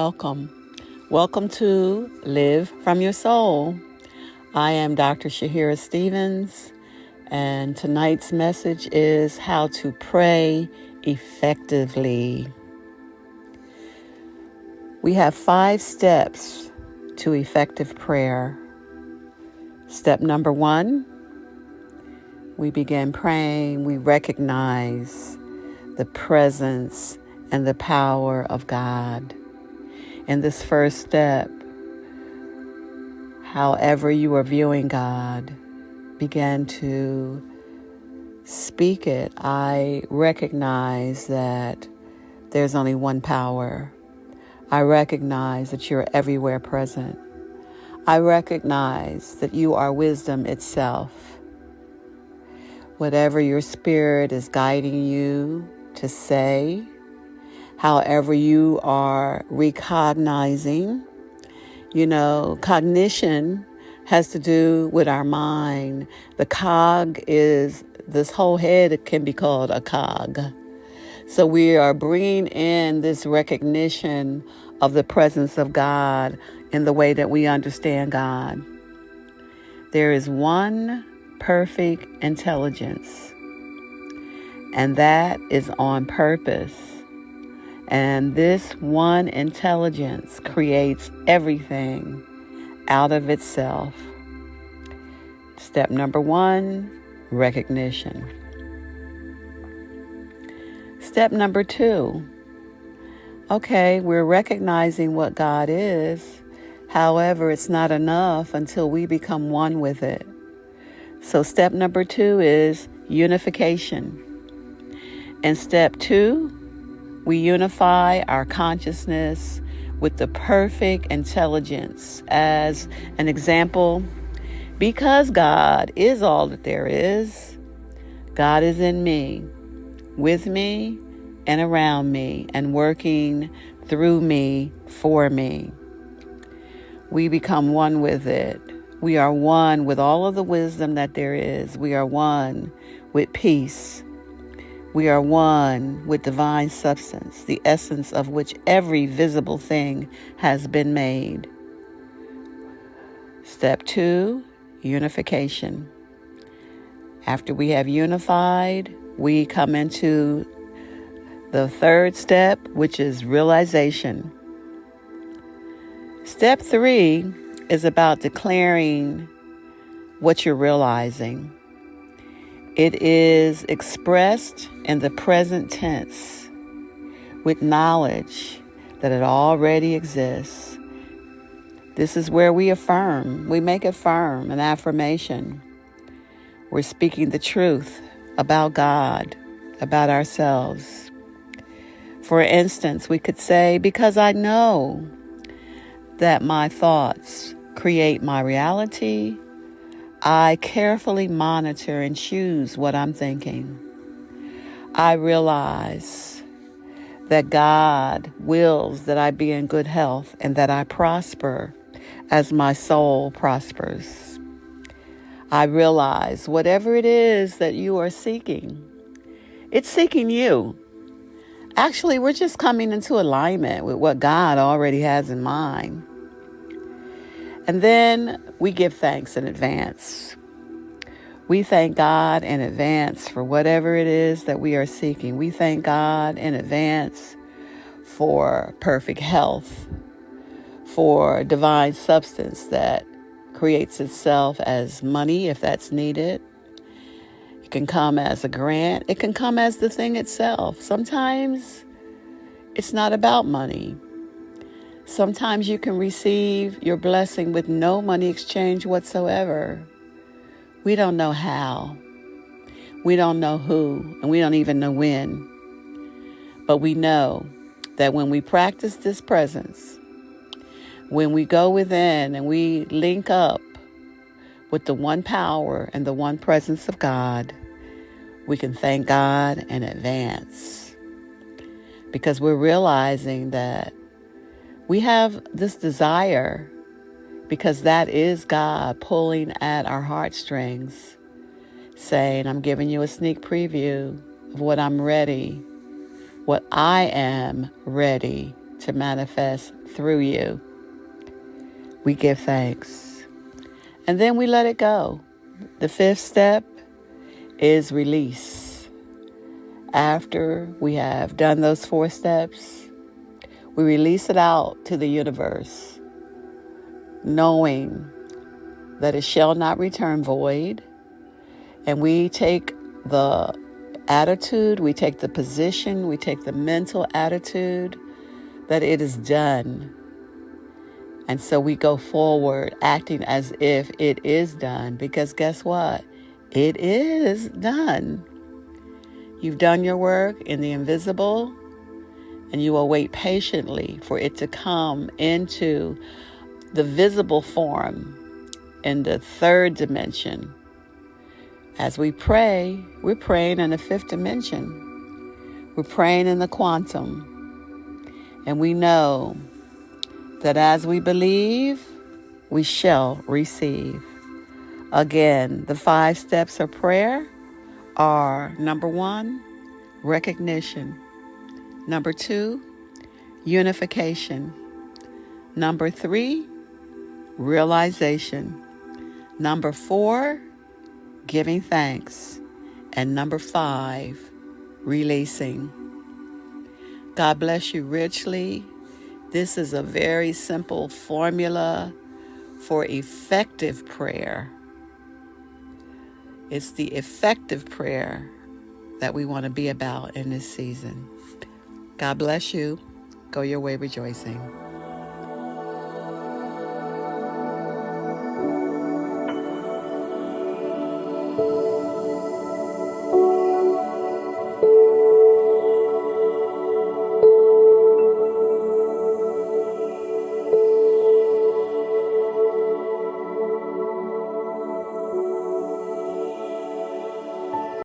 welcome. Welcome to Live From Your Soul. I am Dr. Shaheerah Stephens, and tonight's message is how to pray effectively. We have 5 steps to effective prayer. Step number 1, we begin praying. We recognize the presence and the power of God. In this first step, however you are viewing God, begin to speak it. I recognize that there's only one power. I recognize that you're everywhere present. I recognize that you are wisdom itself. Whatever your spirit is guiding you to say, however you are recognizing, cognition has to do with our mind. The cog is, this whole head can be called a cog. So we are bringing in this recognition of the presence of God in the way that we understand God. There is one perfect intelligence, and that is on purpose. And this one intelligence creates everything out of itself. Step number 1, recognition. Step number 2, okay, we're recognizing what God is. However, it's not enough until we become one with it. So step number 2 is unification. And step 2, we unify our consciousness with the perfect intelligence. As an example, because God is all that there is, God is in me, with me, and around me, and working through me, for me. We become one with it. We are one with all of the wisdom that there is. We are one with peace. We are one with divine substance, the essence of which every visible thing has been made. Step 2, unification. After we have unified, we come into the third step, which is realization. Step 3 is about declaring what you're realizing. It is expressed in the present tense with knowledge that it already exists. This is where we affirm. We make it firm, an affirmation. We're speaking the truth about God, about ourselves. For instance, we could say, because I know that my thoughts create my reality, I carefully monitor and choose what I'm thinking. I realize that God wills that I be in good health and that I prosper as my soul prospers. I realize whatever it is that you are seeking, it's seeking you. Actually, we're just coming into alignment with what God already has in mind. And then we give thanks in advance. We thank God in advance for whatever it is that we are seeking. We thank God in advance for perfect health, for divine substance that creates itself as money if that's needed. It can come as a grant. It can come as the thing itself. Sometimes it's not about money. Sometimes you can receive your blessing with no money exchange whatsoever. We don't know how. We don't know who, and we don't even know when. But we know that when we practice this presence, when we go within and we link up with the one power and the one presence of God, we can thank God in advance. Because we're realizing that we have this desire, because that is God pulling at our heartstrings, saying, I'm giving you a sneak preview of what I'm ready, what I am ready to manifest through you. We give thanks. And then we let it go. The fifth step is release. After we have done those 4 steps, we release it out to the universe, knowing that it shall not return void. And we take the attitude, we take the position, we take the mental attitude that it is done. And so we go forward acting as if it is done, because guess what? It is done. You've done your work in the invisible, and you will wait patiently for it to come into the visible form in the 3rd dimension. As we pray, we're praying in the 5th dimension. We're praying in the quantum. And we know that as we believe, we shall receive. Again, the 5 steps of prayer are: number 1, recognition. Number 2, unification. Number 3, realization. Number 4, giving thanks. And number 5, releasing. God bless you richly. This is a very simple formula for effective prayer. It's the effective prayer that we want to be about in this season. God bless you. Go your way rejoicing.